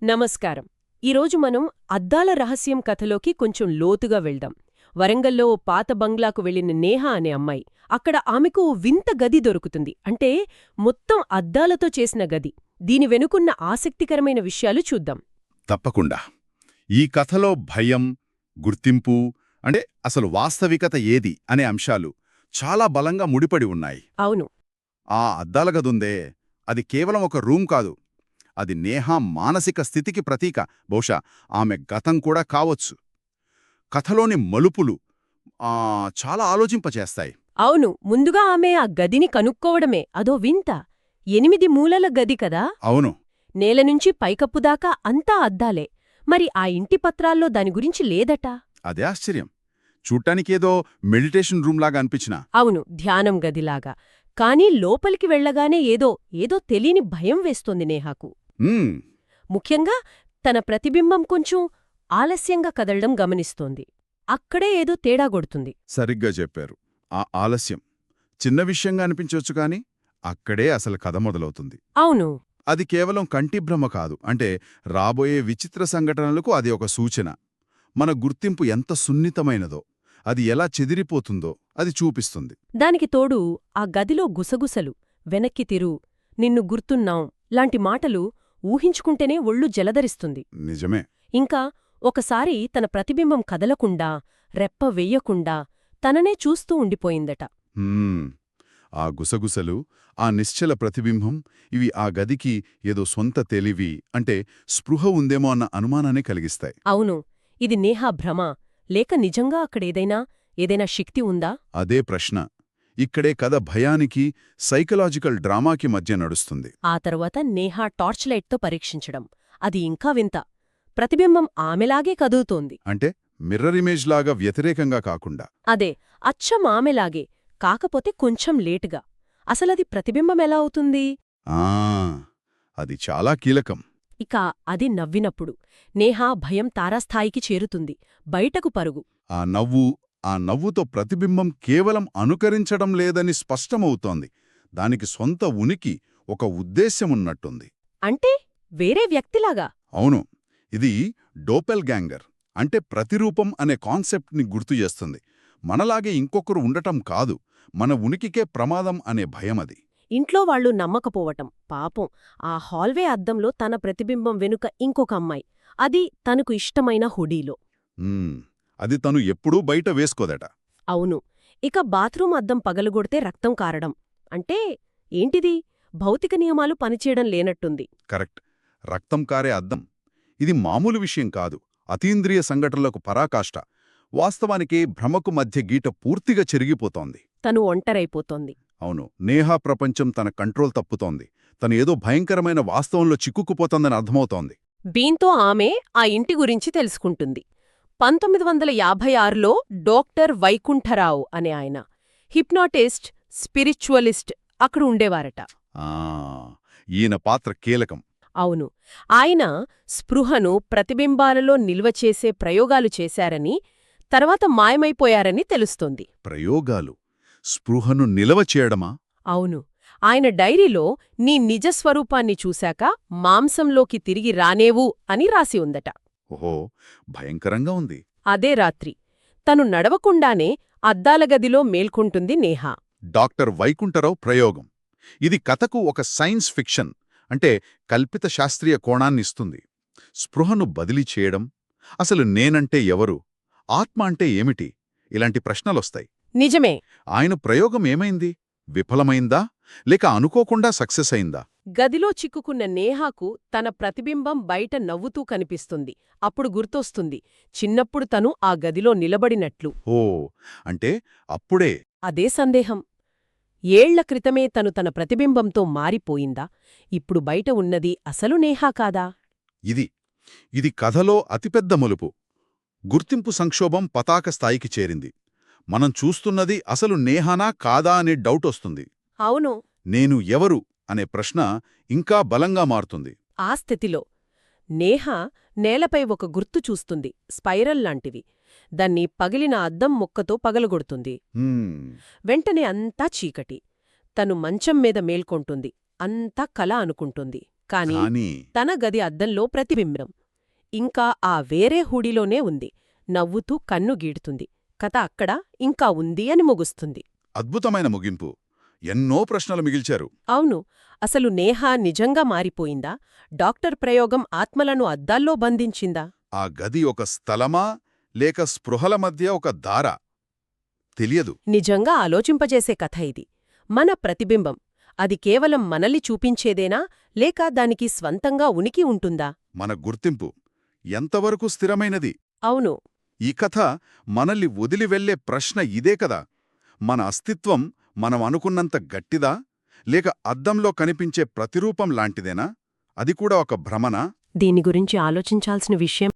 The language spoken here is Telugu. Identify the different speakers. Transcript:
Speaker 1: నమస్కారం. ఈరోజు మనం అద్దాల రహస్యం కథలోకి కొంచెం లోతుగా వెళ్దాం. వరంగల్లో ఓ పాత బంగ్లాకు వెళ్లిన నేహ అనే అమ్మాయి. అక్కడ ఆమెకు ఓ వింత గది దొరుకుతుంది. అంటే మొత్తం అద్దాలతో చేసిన గది. దీని వెనుకున్న ఆసక్తికరమైన విషయాలు చూద్దాం.
Speaker 2: తప్పకుండా. ఈ కథలో భయం, గుర్తింపు అంటే అసలు వాస్తవికత ఏది అనే అంశాలు చాలా బలంగా ముడిపడి ఉన్నాయి.
Speaker 1: అవును.
Speaker 2: ఆ అద్దాల గదుందే, అది కేవలం ఒక రూమ్ కాదు. అది నేహ మానసిక స్థితికి ప్రతీక. బహుశా ఆమె గతం కూడా కావచ్చు. కథలోని మలుపులు చాలా ఆలోచింపచేస్తాయి.
Speaker 1: అవును. ముందుగా ఆమె ఆ గదిని కనుక్కోవడమే అదో వింత. 8 మూలల గది కదా.
Speaker 2: అవును.
Speaker 1: నేలనుంచి పైకప్పుదాకా అంతా అద్దాలే. మరి ఆ ఇంటి పత్రాల్లో దాని గురించి లేదట.
Speaker 2: అదే ఆశ్చర్యం. చూడ్టానికేదో మెడిటేషన్ రూమ్లాగా అనిపించినా.
Speaker 1: అవును, ధ్యానం గదిలాగా. కానీ లోపలికి వెళ్లగానే ఏదో తెలియని భయం వేస్తోంది నేహాకు.
Speaker 2: మ్మ్,
Speaker 1: ముఖ్యంగా తన ప్రతిబింబం కొంచెం ఆలస్యంగా కదలడం గమనిస్తోంది. అక్కడే ఏదో తేడా కొడుతుంది.
Speaker 2: సరిగ్గా చెప్పారు. ఆ ఆలస్యం చిన్న విషయంగా అనిపించవచ్చు కాని అక్కడే అసలు కథ మొదలవుతుంది.
Speaker 1: అవును.
Speaker 2: అది కేవలం కంటిభ్రమ కాదు. అంటే రాబోయే విచిత్ర సంఘటనలకు అది ఒక సూచన. మన గుర్తింపు ఎంత సున్నితమైనదో, అది ఎలా చెదిరిపోతుందో అది చూపిస్తుంది.
Speaker 1: దానికి తోడు ఆ గదిలో గుసగుసలు, వెనక్కి తిరు, నిన్ను గుర్తున్నాం లాంటి మాటలు ఊహించుకుంటేనే ఒళ్ళు జలధరిస్తుంది.
Speaker 2: నిజమే.
Speaker 1: ఇంకా ఒకసారి తన ప్రతిబింబం కదలకుండా, రెప్ప వెయ్యకుండా తననే చూస్తూ ఉండిపోయిందట.
Speaker 2: హ్మ్. ఆ గుసగుసలు, ఆ నిశ్చల ప్రతిబింబం, ఇవి ఆ గదికి ఏదో సొంత తెలివి అంటే స్పృహ ఉందేమో అన్న అనుమానాన్ని కలిగిస్తాయి.
Speaker 1: అవును. ఇది నేహా భ్రమ, లేక నిజంగా అక్కడేదైనా శక్తి ఉందా?
Speaker 2: అదే ప్రశ్న. ఇక్కడే కథ భయానికి, సైకలాజికల్ డ్రామాకి మధ్య నడుస్తుంది.
Speaker 1: ఆ తరువాత నేహా టార్చ్ లైట్తో పరీక్షించడం. అది ఇంకా వింత. ప్రతిబింబం ఆమెలాగే కదులుతోంది.
Speaker 2: అంటే మిర్రర్ ఇమేజ్ లాగా వ్యతిరేకంగా కాకుండా.
Speaker 1: అదే, అచ్చం ఆమెలాగే, కాకపోతే కొంచెం లేటుగా. అసలది ప్రతిబింబం ఎలా అవుతుంది?
Speaker 2: ఆ అది చాలా కీలకం.
Speaker 1: ఇక అది నవ్వినప్పుడు నేహా భయం తారాస్థాయికి చేరుతుంది. బయటకు పరుగు.
Speaker 2: ఆ నవ్వుతో ప్రతిబింబం కేవలం అనుకరించడం లేదని స్పష్టమవుతోంది. దానికి సొంత ఉనికి, ఒక ఉద్దేశ్యమున్నట్టుంది.
Speaker 1: అంటే వేరే వ్యక్తిలాగా.
Speaker 2: అవును. ఇది డోపెల్గ్యాంగర్ అంటే ప్రతిరూపం అనే కాన్సెప్ట్ని గుర్తుచేస్తుంది. మనలాగే ఇంకొకరు ఉండటం కాదు, మన ఉనికికే ప్రమాదం అనే భయమది.
Speaker 1: ఇంట్లో వాళ్లు నమ్మకపోవటం పాపం. ఆ హాల్వే అద్దంలో తన ప్రతిబింబం వెనుక ఇంకొక అమ్మాయి. అది తనకు ఇష్టమైన హుడీలో.
Speaker 2: అది తను ఎప్పుడూ బయట వేసుకోదట.
Speaker 1: అవును. ఇక బాత్రూం అద్దం పగలగొడితే రక్తం కారడం. అంటే ఏంటిది? భౌతిక నియమాలు పనిచేయడం లేనట్టుంది.
Speaker 2: కరెక్ట్. రక్తం కారే అద్దం. ఇది మామూలు విషయం కాదు. అతీంద్రియ సంఘటనలకు పరాకాష్ట. వాస్తవానికి భ్రమకు మధ్య గీట పూర్తిగా చెరిగిపోతోంది.
Speaker 1: తను ఒంటరైపోతోంది.
Speaker 2: అవును. నేహా ప్రపంచం తన కంట్రోల్ తప్పుతోంది. తను ఏదో భయంకరమైన వాస్తవంలో చిక్కుకుపోతోందని అర్థమవుతోంది.
Speaker 1: దీంతో ఆమె ఆ ఇంటి గురించి తెలుసుకుంటుంది. 1956లో డాక్టర్ వైకుంఠరావు అనే ఆయన, హిప్నాటిస్ట్, స్పిరిచువలిస్ట్ అక్కడ ఉండేవారట.
Speaker 2: ఆ ఈయన పాత్ర కీలకం.
Speaker 1: అవును. ఆయన స్పృహను ప్రతిబింబాలలో నిల్వచేసే ప్రయోగాలు చేశారని, తర్వాత మాయమైపోయారని తెలుస్తోంది.
Speaker 2: ప్రయోగాలు స్పృహను నిలవ చేయడమా?
Speaker 1: అవును. ఆయన డైరీలో నీ నిజస్వరూపాన్ని చూశాక మాంసంలోకి తిరిగి రానేవు అని రాసి ఉందట.
Speaker 2: ఓహో, భయంకరంగా ఉంది.
Speaker 1: అదే రాత్రి తను నడవకుండానే అద్దాల గదిలో మేల్కొంటుంది నేహా.
Speaker 2: డాక్టర్ వైకుంఠరావు ప్రయోగం. ఇది కథకు ఒక సైన్స్ ఫిక్షన్ అంటే కల్పిత శాస్త్రీయ కోణాన్నిస్తుంది. స్పృహను బదిలీ చేయడం, అసలు నేనంటే ఎవరు, ఆత్మ అంటే ఏమిటి, ఇలాంటి ప్రశ్నలొస్తాయి.
Speaker 1: నిజమే.
Speaker 2: ఆయన ప్రయోగం ఏమైంది? విఫలమైందా లేక అనుకోకుండా సక్సెస్ అయిందా?
Speaker 1: గదిలో చిక్కుకున్న నేహాకు తన ప్రతిబింబం బయట నవ్వుతూ కనిపిస్తుంది. అప్పుడు గుర్తొస్తుంది, చిన్నప్పుడు తను ఆ గదిలో నిలబడినట్లు.
Speaker 2: ఓ, అంటే అప్పుడే
Speaker 1: అదే సందేహం. ఏళ్ల క్రితమే తను తన ప్రతిబింబంతో మారిపోయిందా? ఇప్పుడు బయట ఉన్నది అసలు నేహా కాదా?
Speaker 2: ఇది కథలో అతిపెద్ద మలుపు. గుర్తింపు సంక్షోభం పతాక స్థాయికి చేరింది. మనం చూస్తున్నది అసలు నేహానా కాదా అనే డౌటొస్తుంది.
Speaker 1: అవును.
Speaker 2: నేను ఎవరు అనే ప్రశ్న ఇంకా బలంగా మారుతుంది.
Speaker 1: ఆ స్థితిలో నేహా నేలపై ఒక గుర్తు చూస్తుంది, స్పైరల్ లాంటివి. దాన్ని పగిలిన అద్దం ముక్కతో పగలగొడుతుంది. వెంటనే అంతా చీకటి. తను మంచం మీద మేల్కొంటుంది. అంతా కల అనుకుంటుంది. కాని
Speaker 2: కానీ
Speaker 1: తన గది అద్దంలో ప్రతిబింబం ఇంకా ఆ వేరే హుడీలోనే ఉంది, నవ్వుతూ కన్ను గీడుతుంది. కథ అక్కడ ఇంకా ఉంది అని ముగుస్తుంది.
Speaker 2: అద్భుతమైన ముగింపు. ఎన్నో ప్రశ్నలు మిగిల్చారు.
Speaker 1: అవును, అసలు నేహ నిజంగా మారిపోయిందా? డాక్టర్ ప్రయోగం ఆత్మలను అద్దాల్లో బంధించిందా?
Speaker 2: ఆ గది ఒక స్థలమా లేక స్పృహల మధ్య ఒక దారా తెలియదు.
Speaker 1: నిజంగా ఆలోచింపజేసే కథ ఇది. మన ప్రతిబింబం అది కేవలం మనల్ని చూపించేదేనా, లేక దానికి స్వంతంగా ఉనికి ఉంటుందా?
Speaker 2: మన గుర్తింపు ఎంతవరకు స్థిరమైనది?
Speaker 1: అవును,
Speaker 2: ఈ కథ మనల్ని వదిలి వెళ్లే ప్రశ్న ఇదే కదా. మన అస్తిత్వం మనం అనుకున్నంత గట్టిదా, లేక అద్దంలో కనిపించే ప్రతిరూపం లాంటిదేనా? అది కూడా ఒక భ్రమనా?
Speaker 1: దీని గురించి ఆలోచించాల్సిన విషయం